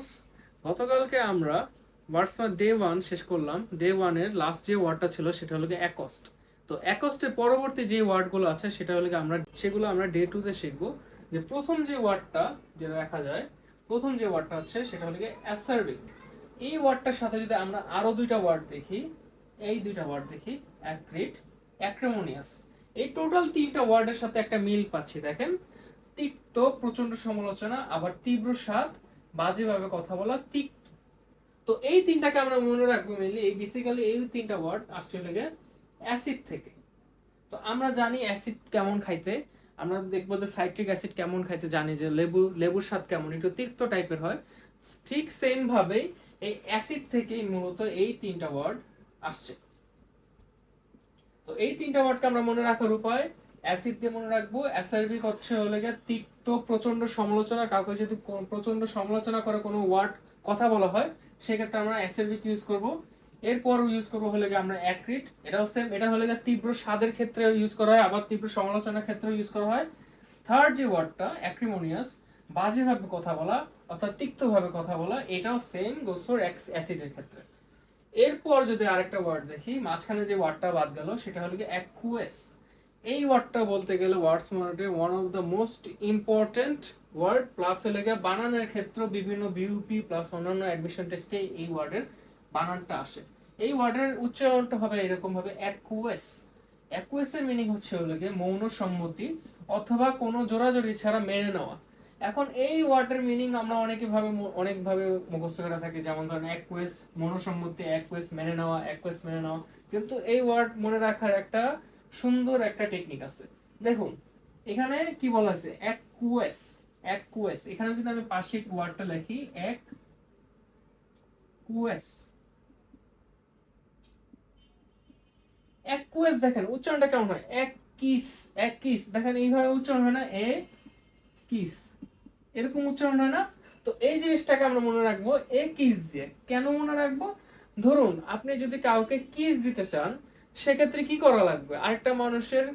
Viewers, গতকালকে আমরা ওয়ার্ডসমার্ট day 1 শেষ করলাম। ডে 1 এর লাস্ট যে ওয়ার্ডটা ছিল সেটা হলো গিয়ে অ্যাকস্ট। তো অ্যাকস্টের পরবর্তী যে ওয়ার্ডগুলো আছে সেগুলো আমরা ডে 2 তে শিখবো। যে প্রথম যে ওয়ার্ডটা যেটা দেখা যায়, প্রথম যে ওয়ার্ডটা হচ্ছে সেটা হলো গিয়ে অ্যাসার্বিক। এই ওয়ার্ডটার সাথে যদি আমরা আরো দুইটা ওয়ার্ড দেখি, এই দুইটা ওয়ার্ড দেখি, অ্যাক্রিট, অ্যাক্রেমোনিয়াস। এই টোটাল তিনটা ওয়ার্ডের সাথে একটা মিল পাচ্ছি। দেখেন, তিক্ত প্রচন্ড সমালোচনা, আবার তীব্র স্বাদ, বাজেভাবে কথা বলা, তিক্ত। তো এই তিনটাকে আমরা মনে রাখবো মেনলি। এই বেসিক্যালি এই তিনটা ওয়ার্ড আসছে লেগে অ্যাসিড থেকে। তো আমরা জানি অ্যাসিড কেমন খাইতে, আমরা দেখবো যে সাইট্রিক অ্যাসিড কেমন খাইতে জানি, যে লেবুর স্বাদ কেমন, একটু তিক্ত টাইপের হয়। ঠিক সেম ভাবেই এই অ্যাসিড থেকেই মূলত এই তিনটা ওয়ার্ড আসছে। তো এই তিনটা ওয়ার্ডকে আমরা মনে রাখার উপায়, অ্যাসিড দিয়ে মনে রাখবো। অ্যাসার্বিক হচ্ছে হলে গিয়ে তিক্ত প্রচন্ড সমালোচনা, কাউকে যদি প্রচন্ড সমালোচনা করে কোনো ওয়ার্ড কথা বলা হয় সেক্ষেত্রে আমরা অ্যাসার্বিক ইউজ করব। এরপর ইউজ করবো হলে গিয়ে আমরা অ্যাক্রিট, এটাও সেম, এটা হলে গিয়ে তীব্র স্বাদের ক্ষেত্রে ইউজ করা হয়, আবার তীব্র সমালোচনার ক্ষেত্রে ইউজ করা হয়। থার্ড যে ওয়ার্ডটা অ্যাক্রিমোনিয়াস, বাজেভাবে কথা বলা অর্থাৎ তিক্তভাবে কথা বলা, এটাও সেম গোস ফর অ্যাসিডের ক্ষেত্রে। এরপর যদি আরেকটা ওয়ার্ড দেখি, মাঝখানে যে ওয়ার্ডটা বাদ গেল সেটা হলো কি অ্যাকুয়াস। এই ওয়ার্ডটা বলতে গেলে ওয়ার্ডসমার্টে one of the most important word, plus হলে গিয়ে বানানের ক্ষেত্রে বিভিন্ন বিউপি প্লাস অন্যান্য অ্যাডমিশন টেস্টে এই ওয়ার্ডের বানানটা আসে। এই ওয়ার্ডের উচ্চারণটা হবে এরকম ভাবে, অ্যাকুয়াস। অ্যাকুয়াসের মিনিং হচ্ছে হলো গিয়ে মৌন সম্মতি অথবা কোনো জোরাজোরি ছাড়া মেনে নেওয়া। এখন এই ওয়ার্ডের মিনিং আমরা অনেকভাবে মুখস্থ করে থাকি, যেমন ধরেন অ্যাকুয়েস মনসম্মতি, অ্যাকুয়েস মেনে নেওয়া, অ্যাকুয়েস মেনে নেওয়া। কিন্তু এই ওয়ার্ড মনে রাখার একটা সুন্দর একটা টেকনিক আছে। দেখুন এখানে কি বলা আছে, অ্যাকুয়েস। অ্যাকুয়েস এখানে যদি আমি পাশে ওয়ার্ডটা লিখি, অ্যাকুয়েস। অ্যাকুয়েস দেখেন উচ্চারণটা কেমন হয়, অ্যাকিস। অ্যাকিস দেখেন এইভাবে উচ্চারণ হয় না, এ কিস, এরকম উচ্চারণ হয় না। তো এই জিনিসটাকে আমরা মনে রাখবো এ কিস দিয়ে। কেন মনে রাখবো, ধরুন আপনি যদি কাউকে কিস দিতে চান সেক্ষেত্রে কি করা লাগবে, আরেকটা মানুষের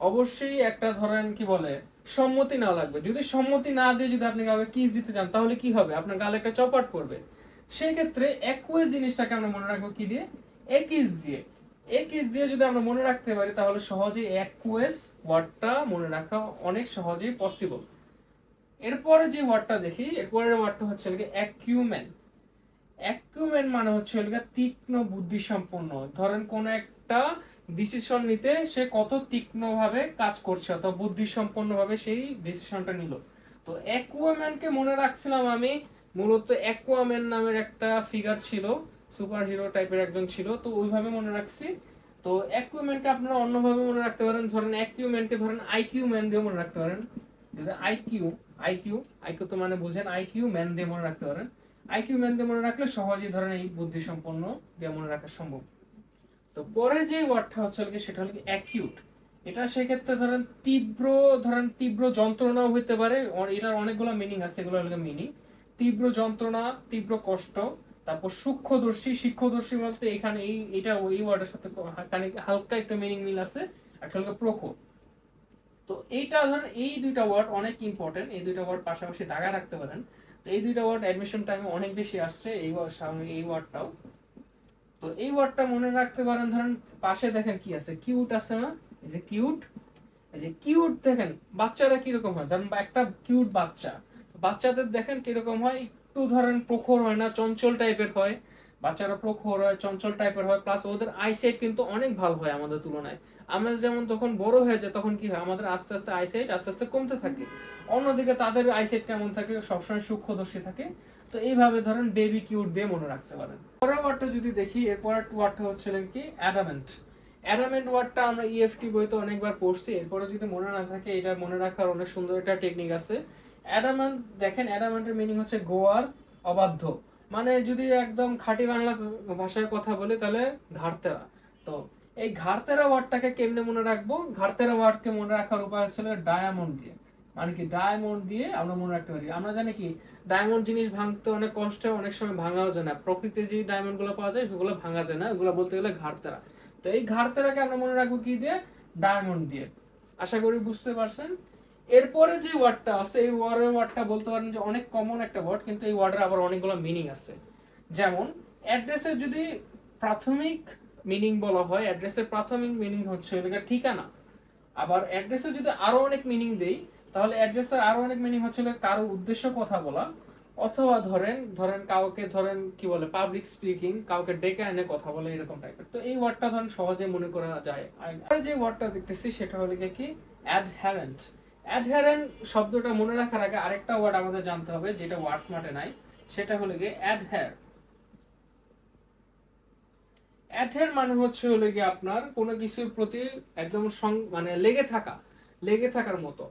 অবশ্যই একটা ধরেন কি বলে সম্মতি নেওয়া লাগবে। যদি সম্মতি না দিয়ে যদি আপনি কাউকে কিস দিতে চান তাহলে কি হবে, আপনার গালে একটা চপাট পড়বে। সেক্ষেত্রে অ্যাকুয়েস জিনিসটাকে আমরা মনে রাখবো কি দিয়ে, এ কিস দিয়ে। এ কিস দিয়ে যদি আমরা মনে রাখতে পারি তাহলে সহজেই অ্যাকুয়েস ওয়ার্ডটা মনে রাখা অনেক সহজেই পসিবল। এরপরে যে ওয়ার্ডটা দেখি, এরপরের ওয়ার্ডটা হচ্ছে অ্যাকিউমেন। অ্যাকিউমেন মানে হচ্ছে তীক্ষ্ণ বুদ্ধি সম্পন্ন। ধরেন কোন একটা ডিসিশন নিতে সে কত তীক্ষ্ণভাবে কাজ করছে অথবা বুদ্ধি সম্পন্ন ভাবে সেই ডিসিশনটা নিল। তো অ্যাকুয়াম্যানকে মনে রাখছিলাম আমি, মূলত অ্যাকুয়াম্যান নামের একটা ফিগার ছিল, সুপার হিরো টাইপের একজন ছিল, তো ওইভাবে মনে রাখছি। তো অ্যাকুয়াম্যানকে আপনারা অন্যভাবে মনে রাখতে পারেন, ধরেন অ্যাকিউম্যানকে ধরেন আইকিউ ম্যান দিয়ে মনে রাখতে পারেন। আইকিউ আইকিউ আইকিউ তো মানে বুঝেন, আইকিউ ম্যান দিয়ে মনে রাখতে পারেন। আইকিউ ম্যান দিয়ে মনে রাখলে সহজেই ধরেন এই বুদ্ধি সম্পন্ন দিয়ে মনে রাখা সম্ভব। তো পরে যে ওয়ার্ডটা হচ্ছে সেটা হলো অ্যাকিউট। এটা সেক্ষেত্রে ধরেন তীব্র যন্ত্রণাও হইতে পারে, এটার অনেকগুলো মিনিং আছে, এগুলো হলো মিনিং। তীব্র যন্ত্রণা, তীব্র কষ্ট। তারপর সূক্ষ্মদর্শী, সূক্ষ্মদর্শী বলতে এখানে এটা এই ওয়ার্ডের সাথে হালকা একটু মিনিং মিল আছে। একটা হলো প্রখর। তো এইটা ধরেন এই দুইটা ওয়ার্ড অনেক ইম্পর্টেন্ট, এই দুইটা ওয়ার্ড পাশাপাশি দাগা রাখতে পারেন। তো এই দুইটা ওয়ার্ড অ্যাডমিশন টাইমে অনেক বেশি আসছে, এই ওয়ার্ডটাও। তো এই ওয়ার্ডটা মনে রাখতে পারেন, ধরেন পাশে দেখেন কি আছে, কিউট আছে না, এই যে কিউট। এই যে কিউট দেখেন বাচ্চারা কিরকম হয়, ধরেন একটা কিউট বাচ্চা, বাচ্চাদের দেখেন কিরকম হয়, একটু ধরেন প্রখর হয় না, চঞ্চল টাইপের হয়। বাচ্চারা প্রখর হয়, চঞ্চল টাইপের হয়, প্লাস ওদের আইসাইট কিন্তু অনেক ভালো হয় আমাদের তুলনায়। আমরা যেমন তখন বড় হয়ে যায় তখন কি হয়, আমাদের আস্তে আস্তে আইসাইট আস্তে আস্তে কমতে থাকে। অন্যদিকে তাদের আইসাইট কেমন থাকে, সবসময় সূক্ষ্মদর্শী থাকে। তো এইভাবে ধরেন বেবি কিউট দিয়ে মনে রাখতে পারেন। পরের ওয়ার্ডটা যদি দেখি, এরপরের ওয়ার্ডটা হচ্ছে কি অ্যাডামেন্ট। অ্যাডামেন্ট ওয়ার্ডটা আমরা ইএফটি বইতে অনেকবার পড়ছি, এরপরে যদি মনে না থাকে এটা মনে রাখার অনেক সুন্দর একটা টেকনিক আছে। অ্যাডামেন্ট দেখেন, অ্যাডামেন্টের মিনিং হচ্ছে গোয়ার, অবাধ্য। মানে যদি একদম খাঁটি বাংলা ভাষায় কথা বলি তাহলে ঘাড়তেরা। তো এই ঘাড়তেরা ওয়ার্ডটাকে কেমনে মনে রাখবো, ঘাড়তেরা ওয়ার্ডকে মনে রাখার উপায় হচ্ছে ডায়মন্ড দিয়ে। মানে কি ডায়মন্ড দিয়ে আমরা মনে রাখতে পারি। আমরা জানি কি ডায়মন্ড জিনিস ভাঙতে অনেক কষ্ট হয়, অনেক সময় ভাঙাও যায় না। প্রকৃতিতে যে ডায়মন্ড গুলো পাওয়া যায় সেগুলো ভাঙা যায় না, ওগুলো বলতে গেলে ঘাড়তেরা। তো এই ঘাড়তেরাকে আমরা মনে রাখবো কি দিয়ে, ডায়মন্ড দিয়ে। আশা করি বুঝতে পারছেন। এরপরে যে ওয়ার্ডটা আছে এই ওয়ার্ডটা বলতে পারেন যে অনেক কমন একটা ওয়ার্ড, কিন্তু এই ওয়ার্ডের আবার অনেকগুলো মিনিং আছে। যেমন অ্যাড্রেসের যদি প্রাথমিক মিনিং বলা হয়, অ্যাড্রেসের প্রাথমিক মিনিং হচ্ছে এটা ঠিকানা। আবার অ্যাড্রেসের যদি আরো অনেক মিনিং দেই, তাহলে অ্যাড্রেসের আরো অনেক মিনিং হচ্ছে কারো উদ্দেশ্য কথা বলা, অথবা ধরেন ধরেন কাউকে ধরেন কি বলে পাবলিক স্পিকিং, কাউকে ডেকে এনে কথা বলে এরকম টাইপের। তো এই ওয়ার্ডটা ধরেন সহজে মনে করা যায়। আর যে ওয়ার্ডটা দেখতেছি সেটা হলো কি অ্যাডহারেন্ট। অ্যাডহারেন্ট শব্দটা মনে রাখার আগে আরেকটা ওয়ার্ড আমাদের জানতে হবে যেটা ওয়ার্ড স্মার্টে নাই, সেটা হলো গিয়ে অ্যাডহেয়ার। অ্যাডহেয়ার মানে হচ্ছে হলো গিয়ে আপনার কোনো কিছুর প্রতি একদম মানে লেগে থাকার মতো।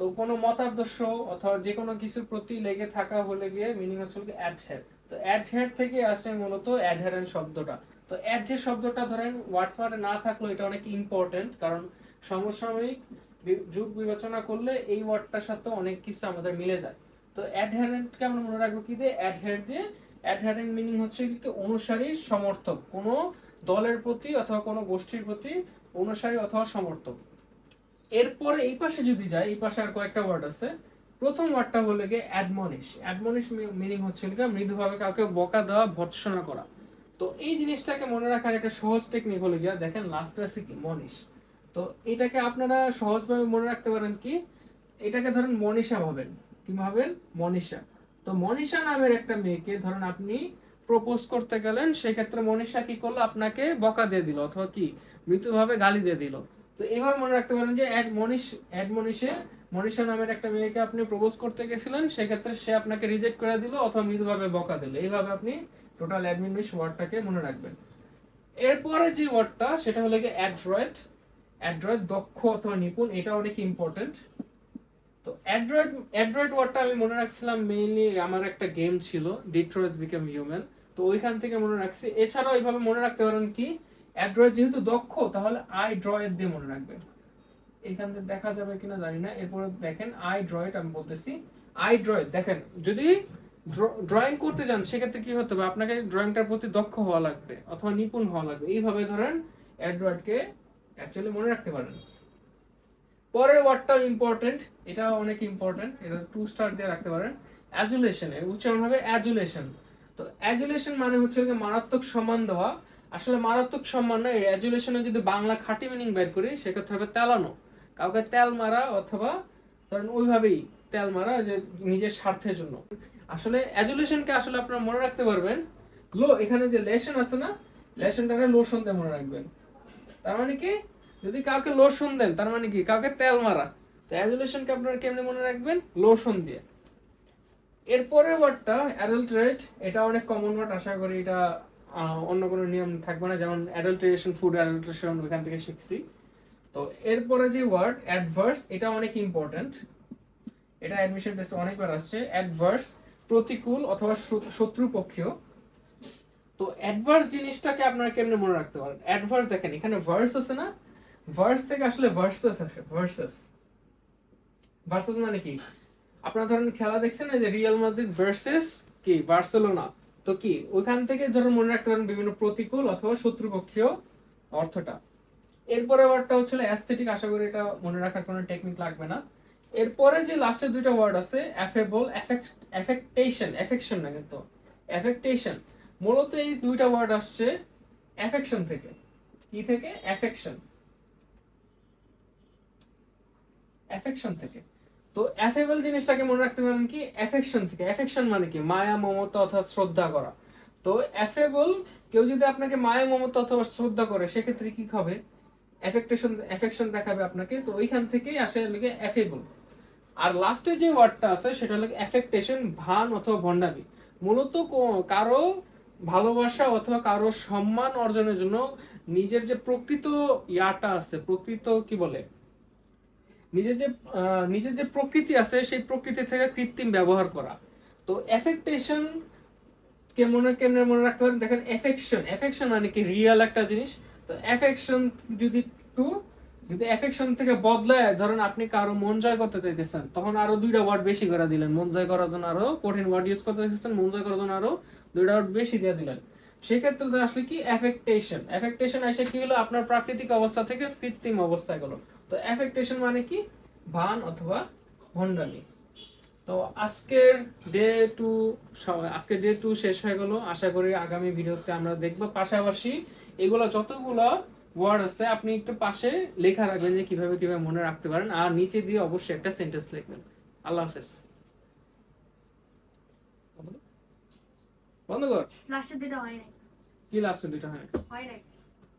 তো কোনো মতাদর্শ অথবা যে কোনো কিছুর প্রতি লেগে থাকা হলে গিয়ে মিনিং হচ্ছে অ্যাডহেয়ার। তো অ্যাডহেয়ার থেকে আসে মূলত অ্যাডহেরেন্ট শব্দটা। তো অ্যাডহেয়ার শব্দটা ধরেন ওয়ার্ডসমার্টে না থাকলেও এটা অনেক ইম্পর্টেন্ট, কারণ সমসাময়িক যুগ বিবেচনা করলে এই ওয়ার্ডটার সাথে অনেক কিছু আমাদের মিলে যায়। তো অ্যাডহেরেন্টকে আমরা মনে রাখবো কি দিয়ে, অ্যাডহেয়ার দিয়ে। অ্যাডহারেন্ট মিনিং হচ্ছে কি অনুসারী, সমর্থক, কোনো দলের প্রতি অথবা কোনো গোষ্ঠীর প্রতি অনুসারী অথবা সমর্থক। এরপরে এই পাশে যদি যাই, এই পাশে আর কয়েকটা ওয়ার্ড আছে। প্রথম ওয়ার্ডটা হলো গিয়ে অ্যাডমনিশ। অ্যাডমনিশ মিনিং হচ্ছে মৃদুভাবে কাউকে বকা দেওয়া, ভর্ৎসনা করা। তো এই জিনিসটাকে মনে রাখার একটা সহজ টেকনিক হলো গিয়া, দেখেন লাস্টে আছে কি মনীষ। তো এটাকে আপনারা সহজভাবে মনে রাখতে পারেন কি, এটাকে ধরেন মনীষা ভাবেন। কি ভাবেন? মনীষা। তো মনীষা নামের একটা মেয়েকে ধরেন আপনি প্রপোজ করতে গেলেন, সেক্ষেত্রে মনীষা কি করলো, আপনাকে বকা দিয়ে দিল অথবা কি মৃদুভাবে গালি দিয়ে দিল। তো এইভাবে মনে রাখতে পারেন যে মনীষা নামের একটা মেয়েকে আপনি প্রপোজ করতে গেছিলেন, সেক্ষেত্রে সে আপনাকে রিজেক্ট করে দিল অথবা মৃদুভাবে বকা দিল। এইভাবে আপনি টোটাল অ্যাডমনিশ ওয়ার্ডটাকে মনে রাখবেন। এরপরে যে ওয়ার্ডটা সেটা হলো কি অ্যাড্রয়েড। অ্যাড্রয়েড দক্ষ অথবা নিপুণ, এটা অনেক ইম্পর্টেন্ট। তো অ্যাড্রয়েড অ্যাড্রয়েড ওয়ার্ডটা আমি মনে রাখছিলাম মেইনলি, আমার একটা গেম ছিল ডিট্রয়েট বিকাম হিউম্যান, তো ওইখান থেকে মনে রাখছি। এছাড়াও এইভাবে মনে রাখতে পারেন কি, অ্যাড্রয়েড যেহেতু দক্ষ তাহলে আই ড্রয়েড দিয়ে মনে রাখবেন। এখান থেকে দেখা যাবে কিনা জানি না। এরপরে দেখেন আই ড্রয়েড, আমি বলতেছি আই ড্রয়েড। দেখেন যদি ড্রয়িং করতে যান সেক্ষেত্রে কি হতে হবে, আপনাকে ড্রয়িংটার প্রতি দক্ষ হওয়া লাগবে অথবা নিপুণ হওয়া লাগবে। এইভাবে ধরেন অ্যাড্রয়েডকে অ্যাকচুয়ালি মনে রাখতে পারেন। পরের ওয়ার্ডটাও ইম্পর্টেন্ট, এটা অনেক ইম্পর্টেন্ট, এটা 2 স্টার দিয়ে রাখতে পারেন। অ্যাজুলেশন, এর উচ্চারণ হবে অ্যাজুলেশন। তো অ্যাজুলেশন মানে হচ্ছে মারাত্মক সম্মান দেওয়া। আসলে মারাত্মক সম্মান না, এই অ্যাজুলেশনে যদি বাংলা খাঁটি মিনিং বের করি সেক্ষেত্রে হবে তেলানো, কাউকে তেল মারা অথবা ধরেন ওইভাবেই তেল মারা যে নিজের স্বার্থের জন্য। আসলে অ্যাজুলেশনকে আসলে আপনারা মনে রাখতে পারবেন এখানে যে লেশন আছে না, লেশনটাকে লোশন দিয়ে মনে রাখবেন। তার মানে কি, যদি কাউকে লোশন দেন তার মানে কি কাউকে তেল মারা। তো অ্যাজুলেশনকে আপনারা কেমনে মনে রাখবেন, লোশন দিয়ে। এরপরের ওয়ার্ডটা অ্যাডাল্টারেট, এটা অনেক কমন ওয়ার্ড, আশা করি এটা অন্য কোনো নিয়ম থাকবে না, যেমন অ্যাডাল্টারেশন, ফুড অ্যাডাল্টারেশন ওইখান থেকে শিখছি। তো এরপরে যে ওয়ার্ড অ্যাডভার্স, এটা অনেক ইম্পর্টেন্ট, এটা অ্যাডমিশন টেস্টে অনেকবার আসছে। অ্যাডভার্স প্রতিকূল অথবা শত্রুপক্ষীয়। তো অ্যাডভার্স জিনিসটাকে আপনারা কেমনে মনে রাখতে পারেন, অ্যাডভার্স দেখেন এখানে ভার্স আছে না, ভার্স থেকে আসলে ভার্সাস আসে, ভার্সাস। ভার্সাস মানে কি, আপনারা ধরেন খেলা দেখছেন না যে রিয়াল মাদ্রিদ ভার্সেস কি বার্সেলোনা, তো কি ওইখান থেকে ধরেন মনে রাখতে পারেন বিভিন্ন প্রতিকূল অথবা শত্রুপক্ষীয় অর্থটা। এরপরে ওয়ার্ডটা হচ্ছে অ্যাস্থেটিক, আশা করি এটা মনে রাখার কোনো টেকনিক লাগবে না। এরপরে যে লাস্টের দুইটা ওয়ার্ড আছে অ্যাফেবল, অ্যাফেকটেশন, অ্যাফেকশন না কিন্তু অ্যাফেকটেশন। মূলত এই দুইটা ওয়ার্ড আসছে অ্যাফেকশন থেকে। কি থেকে? অ্যাফেকশন, অ্যাফেকশন থেকে। তো অ্যাফেবল জিনিসটাকে মনে রাখতে পারেন কি অ্যাফেকশন থেকে। অ্যাফেকশন মানে কি মায়া, মমতা অথবা শ্রদ্ধা করা। তো অ্যাফেবল, কেউ যদি আপনাকে মায়া, মমতা অথবা শ্রদ্ধা করে সেক্ষেত্রে কি হবে, অ্যাফেকশন দেখাবে আপনাকে। তো ওইখান থেকেই আসে লাগে অ্যাফেবল। আর লাস্টে যে ওয়ার্ডটা আছে সেটা হলো অ্যাফেক্টেশন, ভান অথবা ভণ্ডামি। মূলত কারো ভালোবাসা অথবা কারো সম্মান অর্জনের জন্য নিজের যে প্রকৃত ইয়াটা আছে, প্রকৃত কি বলে, নিজের যে প্রকৃতি আছে সেই প্রকৃতি থেকে কৃত্রিম ব্যবহার করা। তো অ্যাফেক্টেশন কেমনে মনে রাখতে পারেন, দেখেন অ্যাফেকশন মানে কি রিয়েল একটা জিনিস। তো অ্যাফেকশন যদি অ্যাফেকশন থেকে বদলায়, ধরেন আপনি কারো মন জয় করতে চাইতেছেন, তখন আরো দুইটা ওয়ার্ড বেশি করে দিলেন, মন জয় করার জন্য আরো কঠিন ওয়ার্ড ইউজ করতে চাইতেছেন, মন জয় করার জন্য আরো দুইটা ওয়ার্ড বেশি দিয়ে দিলেন। সেক্ষেত্রে আসলে কি অ্যাফেক্টেশন এসে কি হলো, আপনার প্রাকৃতিক অবস্থা থেকে কৃত্রিম অবস্থায় গেল। তো অ্যাফেক্টেশন মানে কি ভান অথবা ভণ্ডামি। তো আজকের ডে টু শেষ হয়ে গেল। আশা করি আগামী ভিডিওতে আমরা দেখবো। পাশাপাশি এগুলো যতগুলো ওয়ার্ড আছে আপনি একটু পাশে লেখা রাখবেন যে কিভাবে কিভাবে মনে রাখতে পারেন, আর নিচে দিয়ে অবশ্যই একটা সেন্টেন্স লিখবেন। আল্লাহ হাফেজ। বন্ধ কর। লাস্টের দুটো হয় নাই। কি লাস্টে দুইটা হয়? হয় নাই।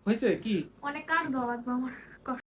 হয়েছে কি? অনেক কার দেওয়া লাগবে আমার।